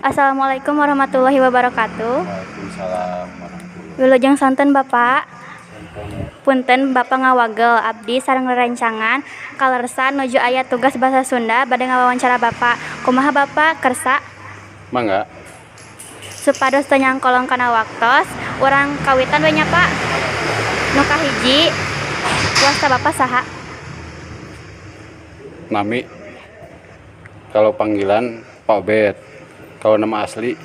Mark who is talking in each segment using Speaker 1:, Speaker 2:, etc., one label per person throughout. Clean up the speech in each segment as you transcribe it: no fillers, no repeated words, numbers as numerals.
Speaker 1: Assalamualaikum warahmatullahi wabarakatuh.
Speaker 2: Waalaikumsalam warahmatullahi
Speaker 1: Wilujeng santen Bapak. Punten Bapak ngawagel abdi sareng rerencangan kalersan nuju aya tugas basa Sunda bade ngawawancara Bapak. Kumaha Bapak kersa?
Speaker 2: Mangga.
Speaker 1: Supados teu nyangkolong kana waktos, urang kawitan we nya Pak. Nu kahiji, wasta Bapak saha?
Speaker 2: Nami. Kalau panggilan Pak Bet. Kalau nama asli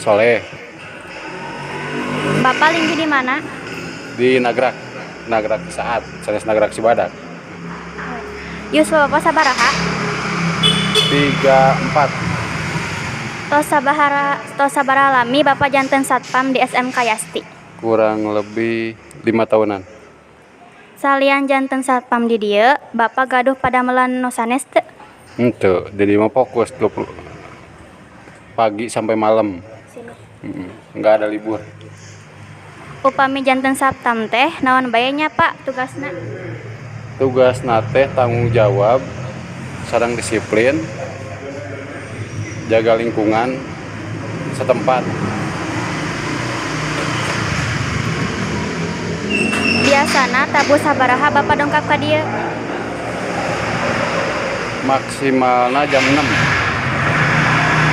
Speaker 2: Soleh.
Speaker 1: Bapak linggi di mana?
Speaker 2: Di Nagrak saat sanes Nagrak Cibadak.
Speaker 1: Yuswa Bapak sabaraha?
Speaker 2: 34.
Speaker 1: Tos sabaraha lami Bapak janten satpam di SMK Yasti.
Speaker 2: Kurang lebih 5 tahunan.
Speaker 1: Salian janten satpam di dieu, Bapak gaduh pada melan nu sanes teu?
Speaker 2: Henteu, jadi mah fokus 20 pagi sampai malam. Enggak ada libur.
Speaker 1: Upami janten satpam teh naon bae nya Pak tugasna?
Speaker 2: Tugas nate tanggung jawab, sareng disiplin, jaga lingkungan setempat.
Speaker 1: Biasana tabu sabaraha Bapak dongkap ka dieu?
Speaker 2: Maksimalna jam 6.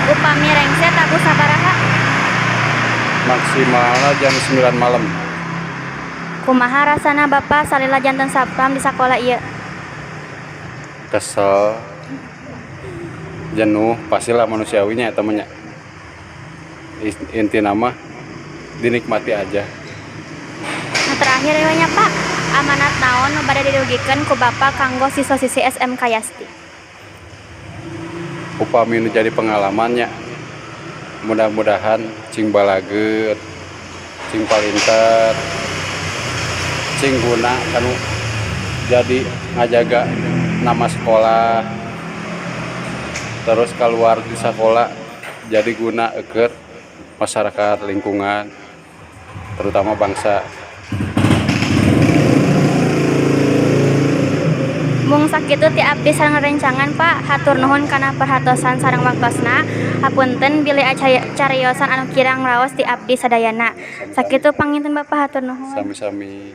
Speaker 1: Upami rengse tabu sabaraha?
Speaker 2: Maksimalna jam 9 malam.
Speaker 1: Kumaha rasana Bapak salila janten satpam di sakola ieu?
Speaker 2: Kesel, jenuh, pastilah manusiawinya eta mah nya. Inti nama dinikmati aja.
Speaker 1: Nah terakhir we nya Pak, amanat naon nu bade dirugikeun ku Bapak kanggo siswa-siswi SMK Yasti?
Speaker 2: Upami nu jadi pengalamannya, mudah-mudahan cing balageut, cing palinter, cing guna kanu jadi ngajaga nama sekolah, terus keluar di sekolah jadi guna eukeur masyarakat lingkungan, terutama bangsa.
Speaker 1: Mung sakitu ti abdi sareng rencangan Pak, hatur nuhun kana perhatosan sareng waktosna. Hapunten bilih cariosan anu kirang raos ti abdi sadayana. Sakitu panginten Bapak, hatur nuhun.
Speaker 2: Sami-sami.